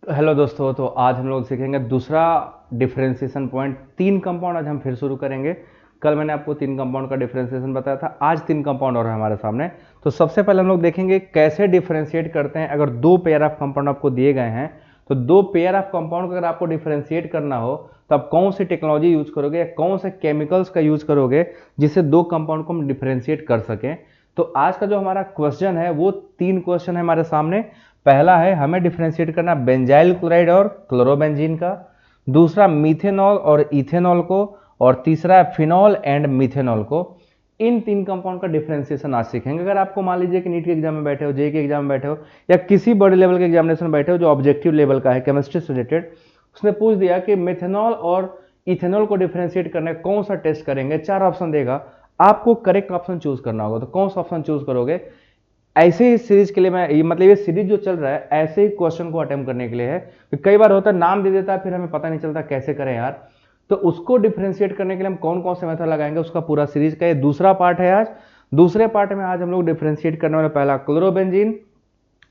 Hello दोस्तों, तो आज हम लोग सीखेंगे दूसरा डिफरेंशिएशन पॉइंट। तीन कंपाउंड आज हम फिर शुरू करेंगे। कल मैंने आपको तीन कंपाउंड का डिफरेंशिएशन बताया था, आज तीन कंपाउंड और है हमारे सामने। तो सबसे पहले हम लोग देखेंगे कैसे डिफरेंशिएट करते हैं। अगर दो पेयर ऑफ कंपाउंड आपको दिए गए हैं तो दो पेयर ऑफ कंपाउंड को अगर आपको डिफरेंशिएट करना हो तो आप कौन सी टेक्नोलॉजी यूज करोगे या कौन से केमिकल्स का यूज करोगे जिससे दो कंपाउंड को हम डिफरेंशिएट कर सकें। तो आज का जो हमारा क्वेश्चन है वो तीन क्वेश्चन है हमारे सामने। पहला है हमें डिफरेंशिएट करना बेंजाइल क्लोराइड और क्लोरोबेंजीन का, दूसरा मीथेनॉल और इथेनॉल को, और तीसरा है फिनॉल एंड मीथेनॉल को। इन तीन कंपाउंड का डिफरेंशिएशन आज सीखेंगे। अगर आपको मान लीजिए कि नीट के एग्जाम में बैठे हो, जेईई के एग्जाम में बैठे हो, या किसी बड़े लेवल के एग्जामिनेशन में बैठे हो जो ऑब्जेक्टिव लेवल का है केमिस्ट्री से रिलेटेड, उसने पूछ दिया कि मिथेनॉल और इथेनॉल को डिफरेंशिएट करने कौन सा टेस्ट करेंगे, चार ऑप्शन देगा, आपको करेक्ट ऑप्शन चूज करना होगा। तो कौन सा ऑप्शन चूज करोगे? ऐसे ही सीरीज के लिए मैं ये सीरीज जो चल रहा है ऐसे ही क्वेश्चन को अटेम्प्ट करने के लिए है। कई बार होता है नाम दे देता है फिर हमें पता नहीं चलता कैसे करें यार। तो उसको डिफरेंशिएट करने के लिए हम कौन कौन से मेथड लगाएंगे उसका पूरा सीरीज का ये दूसरा पार्ट है आज। दूसरे पार्ट में आज हम लोग डिफरेंशिएट करने वाले पहला क्लोरोबेंजीन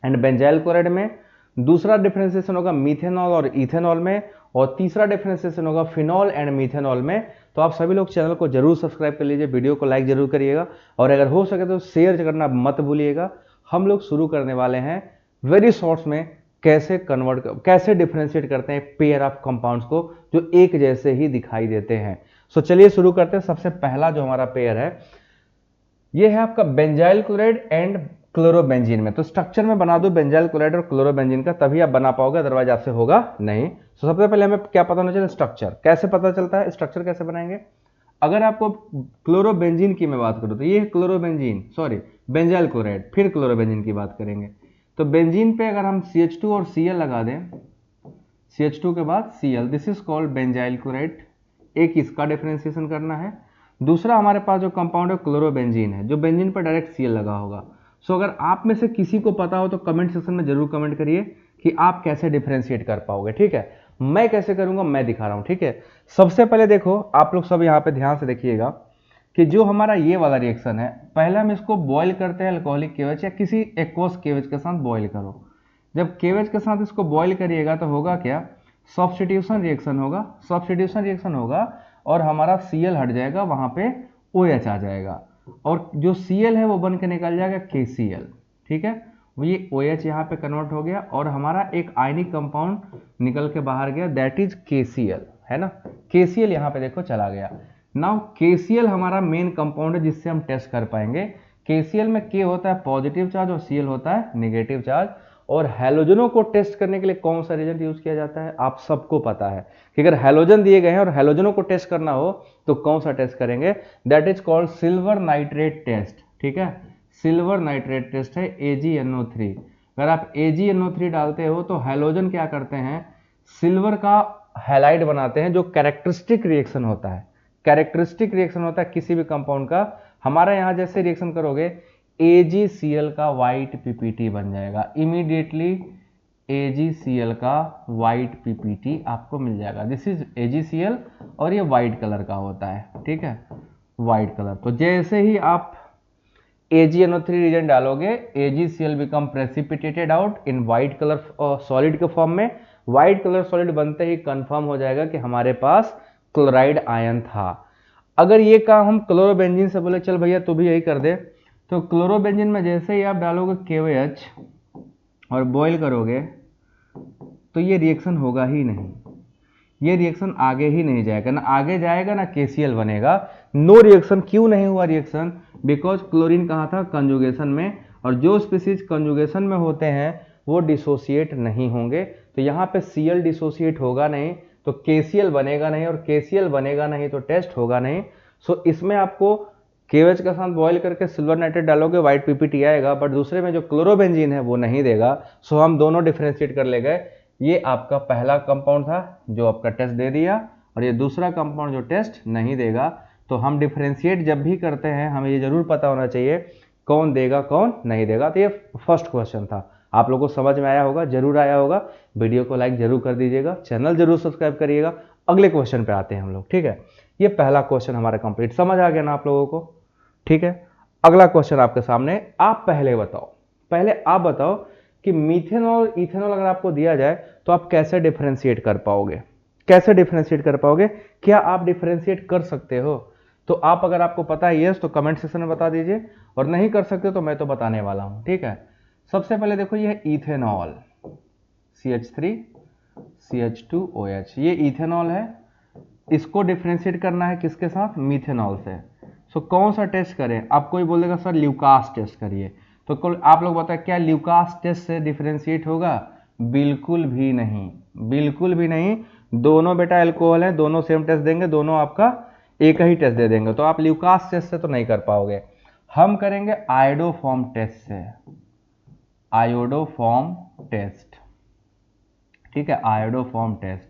एंड बेंजाइल क्लोराइड में, दूसरा डिफरेंशिएशन होगा मीथेनॉल और इथेनॉल में, और तीसरा डिफरेंशिएशन होगा फिनॉल एंड मीथेनॉल में। तो आप सभी लोग चैनल को जरूर सब्सक्राइब कर लीजिए, वीडियो को लाइक जरूर करिएगा, और अगर हो सके तो शेयर करना मत भूलिएगा। हम लोग शुरू करने वाले हैं वेरी शॉर्ट्स में कैसे डिफरेंशिएट करते हैं पेयर ऑफ कंपाउंड्स को जो एक जैसे ही दिखाई देते हैं। सो चलिए शुरू करते हैं। सबसे पहला जो हमारा पेयर है ये है आपका बेंजाइल क्लोराइड एंड क्लोरोबेंजीन में। तो स्ट्रक्चर में बना दो बेंजाइल क्लोराइड और क्लोरोबेंजीन का, तभी आप बना पाओगे, अदरवाइज आपसे होगा नहीं। तो सबसे पहले हमें क्या पता होना चाहिए? स्ट्रक्चर। कैसे पता चलता है स्ट्रक्चर कैसे बनाएंगे? अगर आपको क्लोरोबेंजीन की मैं बात करूं तो ये क्लोरोबेंजीन सॉरी बेंजाइल क्लोराइड, फिर क्लोरोबेंजीन की बात करेंगे। तो बेंजीन पे अगर हम CH2 और Cl लगा दें, CH2 के बाद Cl, this is called benzyl chloride. एक इसका डिफरेंशिएशन करना है। दूसरा हमारे पास जो कंपाउंड है क्लोरोबेंजीन है, जो बेंजीन पर डायरेक्ट Cl लगा होगा। सो अगर आप में से किसी को पता हो तो कमेंट सेक्शन में जरूर कमेंट करिए कि आप कैसे डिफरेंशिएट कर पाओगे। ठीक है, मैं कैसे करूंगा मैं दिखा रहा हूं। ठीक है, सबसे पहले देखो आप लोग सब यहाँ पे ध्यान से देखिएगा कि जो हमारा ये वाला रिएक्शन है, पहले हम इसको बॉईल करते हैं अल्कोहलिक केवच या किसी एक्वस केवच के साथ बॉईल करो। जब केवच के साथ इसको बॉईल करिएगा तो होगा क्या? सब्स्टिट्यूशन रिएक्शन होगा। सब्स्टिट्यूशन रिएक्शन होगा और हमारा Cl हट जाएगा, वहां पे OH आ जाएगा, और जो Cl है वो बन के निकल जाएगा KCl। ठीक है, ये OH यहाँ पे कन्वर्ट हो गया और हमारा एक आयनिक कंपाउंड निकल के बाहर गया, दैट इज KCl, है ना। KCl यहाँ पे देखो चला गया। नाउ KCl हमारा मेन कंपाउंड है जिससे हम टेस्ट कर पाएंगे। KCl में K होता है पॉजिटिव चार्ज और Cl होता है नेगेटिव चार्ज। और हैलोजनों को टेस्ट करने के लिए कौन सा रिएजेंट यूज किया जाता है? आप सबको पता है कि अगर हैलोजन दिए गए हैं और हैलोजनों को टेस्ट करना हो तो कौन सा टेस्ट करेंगे? That is called silver nitrate test. ठीक है, सिल्वर नाइट्रेट टेस्ट है AgNO3। अगर आप AgNO3 डालते हो तो हैलोजन क्या करते हैं? सिल्वर का हैलाइड बनाते हैं, जो कैरेक्टरिस्टिक रिएक्शन होता है। कैरेक्टरिस्टिक रिएक्शन होता है किसी भी कंपाउंड का। हमारा यहां जैसे रिएक्शन करोगे AgCl का व्हाइट PPT बन जाएगा, इमीडिएटली AgCl का व्हाइट PPT आपको मिल जाएगा। दिस इज AgCl और ये व्हाइट कलर का होता है। ठीक है, व्हाइट कलर। तो जैसे ही आप AgNO3 रिएजेंट डालोगे AgCl become precipitated out in white colour solid के फॉर्म में। व्हाइट कलर सॉलिड बनते ही कंफर्म हो जाएगा कि हमारे पास क्लोराइड आयन था। अगर ये काम हम क्लोरोबेंजीन से बोले चल भैया तू भी यही कर दे, तो क्लोरोबेंजीन में जैसे ही आप डालोगे KOH और बॉईल करोगे तो ये रिएक्शन होगा ही नहीं, ये रिएक्शन आगे ही नहीं जाएगा, ना आगे जाएगा ना KCl बनेगा। No reaction. क्यों नहीं हुआ रिएक्शन? बिकॉज क्लोरीन कहाँ था? कंजुगेशन में, और जो स्पीसीज कंजुगेशन में होते हैं वो डिसोसिएट नहीं होंगे। तो यहाँ पे Cl डिसोसिएट होगा नहीं तो KCl बनेगा नहीं, और KCl बनेगा नहीं तो टेस्ट होगा नहीं। सो इसमें आपको KOH के साथ बॉईल करके सिल्वर नाइट्रेट डालोगे व्हाइट PPT आएगा, बट दूसरे में जो क्लोरोबेंजीन है वो नहीं देगा। सो हम दोनों डिफरेंशिएट कर ले गए। ये आपका पहला कंपाउंड था जो आपका टेस्ट दे दिया, और ये दूसरा कंपाउंड जो टेस्ट नहीं देगा। तो हम डिफरेंशिएट जब भी करते हैं हमें ये जरूर पता होना चाहिए कौन देगा कौन नहीं देगा। तो ये फर्स्ट क्वेश्चन था, आप लोगों को समझ में आया होगा, जरूर आया होगा। वीडियो को लाइक जरूर कर दीजिएगा, चैनल जरूर सब्सक्राइब करिएगा। अगले क्वेश्चन पे आते हैं हम लोग। ठीक है, ये पहला क्वेश्चन हमारा कंप्लीट, समझ आ गया ना आप लोगों को? ठीक है, अगला क्वेश्चन आपके सामने। आप पहले आप बताओ कि मीथेनॉल इथेनॉल अगर आपको दिया जाए तो आप कैसे डिफरेंशिएट कर पाओगे, कैसे डिफरेंशिएट कर पाओगे, क्या आप डिफरेंशिएट कर सकते हो? तो आप अगर आपको पता है यस तो कमेंट सेक्शन में बता दीजिए, और नहीं कर सकते तो मैं तो बताने वाला हूं, ठीक है। सबसे पहले देखो ये है इथेनॉल, CH3 CH2OH, ये इथेनॉल है, इसको डिफरेंशिएट करना है किसके साथ, मीथेनॉल से। सो कौन सा टेस्ट करें? आप कोई बोलेगा सर ल्यूकास टेस्ट करिए, तो आप लोग बताएं क्या ल्यूकास टेस्ट से डिफरेंशिएट होगा? बिल्कुल भी नहीं, बिल्कुल भी नहीं। दोनों बेटा एल्कोहल है, दोनों सेम टेस्ट देंगे, दोनों आपका एक ही टेस्ट दे देंगे, तो आप ल्यूकास टेस्ट से तो नहीं कर पाओगे। हम करेंगे आयोडोफॉर्म टेस्ट से, आयोडोफॉर्म टेस्ट, ठीक है, आयोडोफॉर्म टेस्ट।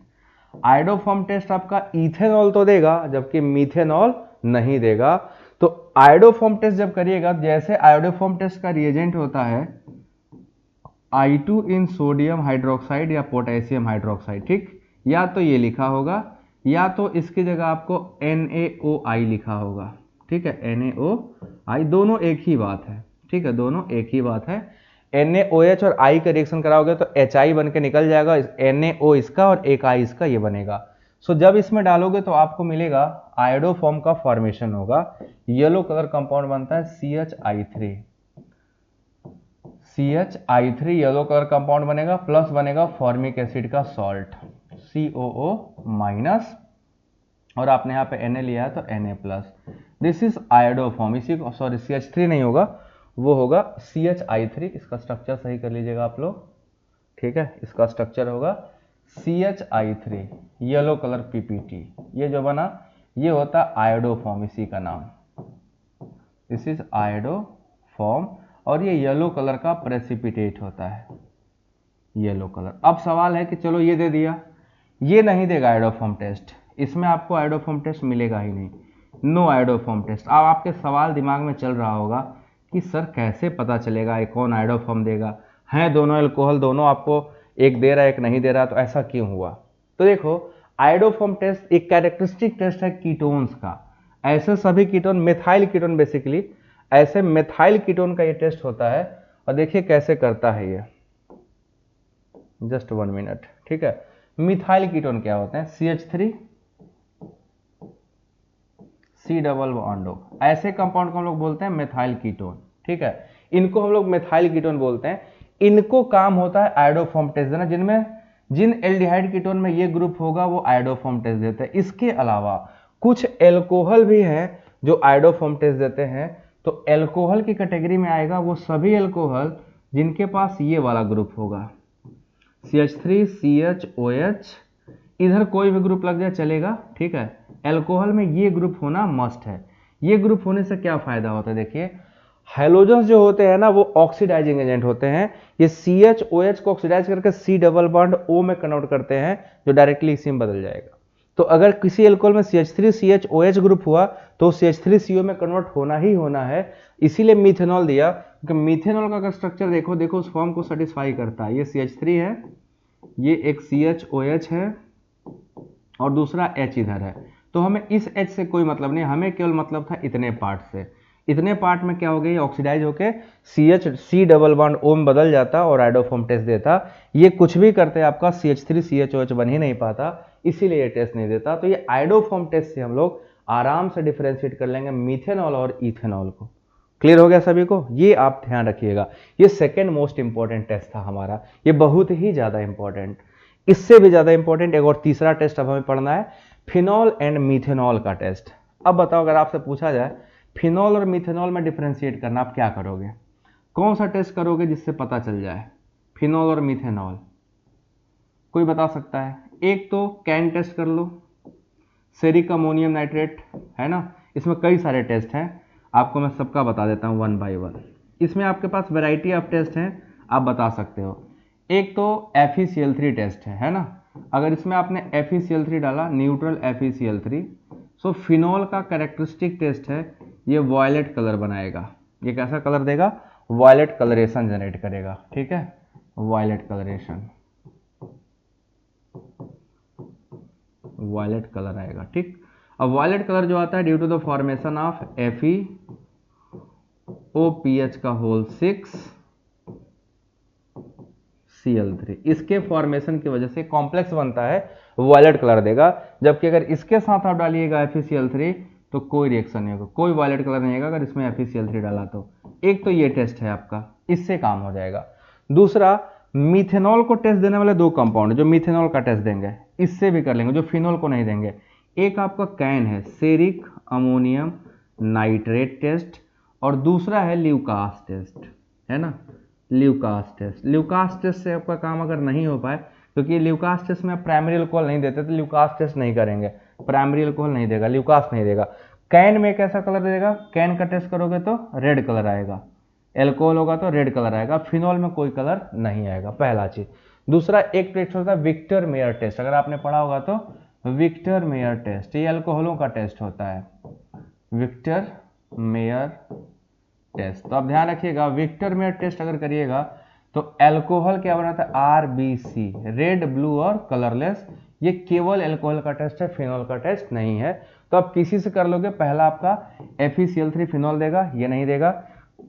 आयोडोफॉर्म टेस्ट आपका इथेनॉल तो देगा जबकि मीथेनॉल नहीं देगा। तो आयोडोफॉर्म टेस्ट जब करिएगा, जैसे आयोडोफॉर्म टेस्ट का रिएजेंट होता है I2 इन सोडियम हाइड्रोक्साइड या पोटेशियम हाइड्रोक्साइड, ठीक, या तो ये लिखा होगा या तो इसकी जगह आपको NaOI लिखा होगा, ठीक है, NaOI, दोनों एक ही बात है, ठीक है, दोनों एक ही बात है। NaOH और I का रिएक्शन कराओगे तो HI बन के निकल जाएगा, NaO इसका और एक I इसका ये बनेगा। सो जब इसमें डालोगे तो आपको मिलेगा आयोडोफॉर्म का फॉर्मेशन होगा, येलो कलर कंपाउंड बनता है CHI3, CHI3 yellow colour compound बनेगा, प्लस बनेगा फॉर्मिक एसिड का सॉल्ट COO माइनस, और आपने यहाँ पे Na लिया है तो Na plus. This is iodoform, इसी को सॉरी CH3 नहीं होगा, वो होगा CHI3। इसका स्ट्रक्चर सही कर लीजिएगा आप लोग, ठीक है, इसका स्ट्रक्चर होगा CHI3 येलो कलर PPT, ये जो बना ये होता आयोडोफॉर्म, इसी का नाम, दिस इज आयोडोफॉर्म, और ये येलो कलर का प्रेसिपिटेट होता है, येलो कलर। अब सवाल है कि चलो ये दे दिया, ये नहीं देगा आयोडोफॉर्म टेस्ट, इसमें आपको आयोडोफॉर्म टेस्ट मिलेगा ही नहीं, नो आयोडोफॉर्म टेस्ट। अब आपके सवाल दिमाग में चल रहा होगा कि सर कैसे पता चलेगा ये कौन आयोडोफॉर्म देगा, हैं दोनों एल्कोहल, दोनों आपको एक दे रहा है एक नहीं दे रहा, तो ऐसा क्यों हुआ? तो देखो आयोडोफॉर्म टेस्ट एक कैरेक्टरिस्टिक टेस्ट है कीटोन्स का, ऐसे सभी कीटोन, मिथाइल कीटोन बेसिकली, ऐसे मिथाइल कीटोन का ये टेस्ट होता है। और देखिए कैसे करता है ये, जस्ट 1 मिनट, ठीक है। मिथाइल कीटोन क्या होते हैं? CH3 C double bond O, ऐसे कंपाउंड को हम लोग बोलते हैं मिथाइल कीटोन, ठीक है, इनको हम लोग मिथाइल कीटोन बोलते हैं। इनको काम होता है आयोडोफॉर्म टेस्ट देना, जिन एल्डिहाइड कीटोन में ये ग्रुप होगा वो आयोडोफॉर्म टेस्ट देते हैं। इसके अलावा कुछ एल्कोहल भी हैं जो आयोडोफॉर्म टेस्ट देते हैं, तो एल्कोहल की कैटेगरी में आएगा वो सभी एल्कोहल जिनके पास ये वाला ग्रुप होगा, CH3 CHOH, इधर कोई भी ग्रुप लग जाए चलेगा, ठीक है, एल्कोहल में ये ग्रुप होना मस्ट है। ये ग्रुप होने से क्या फायदा होता है? देखिए हैलोजन्स जो होते हैं ना वो ऑक्सीडाइजिंग एजेंट होते हैं, ये CHOH को ऑक्सीडाइज करके C डबल बॉन्ड O में कन्वर्ट करते हैं, जो डायरेक्टली इसी में बदल जाएगा। तो अगर किसी एल्कोहल में CH3 CHOH ग्रुप हुआ तो CH3CO में कन्वर्ट होना ही होना है, इसीलिए मीथेनॉल दिया, क्योंकि मीथेनॉल का अगर स्ट्रक्चर देखो उस फॉर्म को सेटिस्फाई करता है। ये CH3 है, ये एक CHOH है और दूसरा H इधर है, तो हमें इस H से कोई मतलब नहीं, हमें केवल मतलब था इतने पार्ट से। इतने पार्ट में क्या हो गया, ऑक्सीडाइज होके C डबल बॉन्ड O में बदल जाता और आयोडोफॉर्म टेस्ट देता। ये कुछ भी करते आपका CH3 CHOH बन ही नहीं पाता, इसीलिए ये टेस्ट नहीं देता। तो ये आयोडोफॉर्म टेस्ट से हम लोग आराम से डिफरेंशिएट कर लेंगे मीथेनॉल और इथेनॉल को। क्लियर हो गया सभी को? ये आप ध्यान रखिएगा, ये सेकेंड मोस्ट इंपॉर्टेंट टेस्ट था हमारा, ये बहुत ही ज्यादा इंपॉर्टेंट। इससे भी ज्यादा इंपॉर्टेंट एक और तीसरा टेस्ट अब हमें पढ़ना है, फिनॉल एंड मीथेनॉल का टेस्ट। अब बताओ अगर आपसे पूछा जाए फिनॉल और मीथेनॉल में डिफरेंशिएट करना, आप क्या करोगे? कौन सा टेस्ट करोगे जिससे पता चल जाए फिनॉल और मीथेनॉल? कोई बता सकता है? एक तो कैन टेस्ट कर लो, सेरिक अमोनियम नाइट्रेट है ना, इसमें कई सारे टेस्ट हैं, आपको मैं सबका बता देता हूँ 1 बाय 1। इसमें आपके पास वैरायटी ऑफ टेस्ट हैं, आप बता सकते हो। एक तो FeCl3 टेस्ट है ना, अगर इसमें आपने FeCl3 डाला, न्यूट्रल FeCl3, सो फिनॉल का कैरेक्टरिस्टिक टेस्ट है, ये वॉयलेट कलर बनाएगा। ये कैसा कलर देगा? वॉयलेट कलरेशन जनरेट करेगा, ठीक है, वॉयलेट कलरेशन, वॉयलेट कलर आएगा, ठीक। अब वॉयलेट कलर जो आता है due to the formation of FeOPH का होल 6 Cl3, इसके फॉर्मेशन की वजह से कॉम्प्लेक्स बनता है, वायलेट कलर देगा। जबकि अगर इसके साथ आप डालिएगा FeCl3 तो कोई रिएक्शन नहीं होगा, कोई वायलेट कलर नहीं आएगा अगर इसमें FeCl3 डाला तो। एक तो ये टेस्ट है आपका, इससे काम हो जाएगा। दूसरा, मिथेनॉल को टेस्ट देने वाले दो कंपाउंड जो मिथेनॉल का टेस्ट देंगे, इससे भी कर लेंगे, जो फिनॉल को नहीं देंगे। एक आपका कैन है, सेरिक अमोनियम नाइट्रेट टेस्ट, और दूसरा है ल्यूकास टेस्ट, है ना, ल्यूकास टेस्ट। ल्यूकास टेस्ट से आपका काम अगर नहीं हो पाए, क्योंकि ल्यूकास टेस्ट में आप प्राइमरी अल्कोहल नहीं देते, तो ल्यूकास टेस्ट नहीं करेंगे, प्राइमरी अल्कोहल नहीं देगा, ल्यूकास नहीं देगा। कैन में कैसा कलर देगा, कैन का टेस्ट करोगे तो रेड कलर आएगा, एल्कोहल होगा तो रेड कलर आएगा, फिनॉल में कोई कलर नहीं आएगा, पहला चीज। दूसरा, एक टेस्ट होता है विक्टर मेयर टेस्ट, अगर आपने पढ़ा होगा तो विक्टर मेयर टेस्ट, ये अल्कोहलों का टेस्ट होता है, विक्टर मेयर टेस्ट। तो आप ध्यान रखिएगा, विक्टर मेयर टेस्ट अगर करिएगा तो अल्कोहल क्या बनाता है, RBC, रेड, ब्लू और कलरलेस। ये केवल अल्कोहल का टेस्ट है, फिनॉल का टेस्ट नहीं है। तो आप किसी से कर लोगे, पहला आपका FeCl3 फिनॉल देगा, ये नहीं देगा,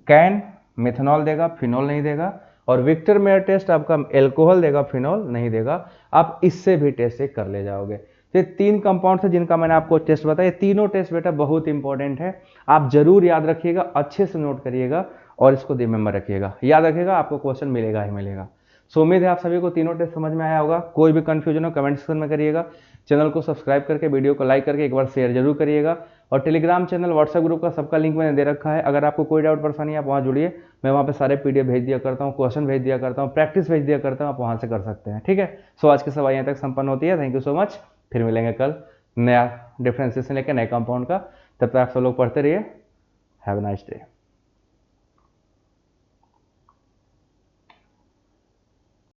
कैन मिथेनॉल देगा, फिनॉल नहीं देगा, और विक्टर मेयर टेस्ट आपका अल्कोहल देगा, फिनॉल नहीं देगा। आप इससे भी टेस्ट एक कर ले जाओगे। तो ये तीन कंपाउंड है जिनका मैंने आपको टेस्ट बताया। तीनों टेस्ट बेटा बहुत इंपॉर्टेंट है, आप जरूर याद रखिएगा, अच्छे से नोट करिएगा और इसको रिमेंबर रखिएगा, याद रखिएगा, आपको क्वेश्चन मिलेगा ही मिलेगा। सो उम्मीद है आप सभी को तीनों टेस्ट समझ में आया होगा। कोई भी कंफ्यूजन हो कमेंट सेक्शन में करिएगा, चैनल को सब्सक्राइब करके वीडियो को लाइक करके एक बार शेयर जरूर करिएगा, और टेलीग्राम चैनल, व्हाट्सएप ग्रुप का सबका लिंक मैंने दे रखा है। अगर आपको कोई डाउट परेशानी आप वहाँ जुड़िए, मैं वहाँ पे सारे PDF भेज दिया करता हूँ, क्वेश्चन भेज दिया करता हूँ, प्रैक्टिस भेज दिया करता हूँ, आप वहाँ से कर सकते हैं, ठीक है। सो आज की सवाल यहाँ तक संपन्न होती है। थैंक यू सो मच, फिर मिलेंगे कल नया डिफ्रेंसिएशन लेकर नए कंपाउंड का। तब तक आप सब लोग पढ़ते रहिए। Have a nice day.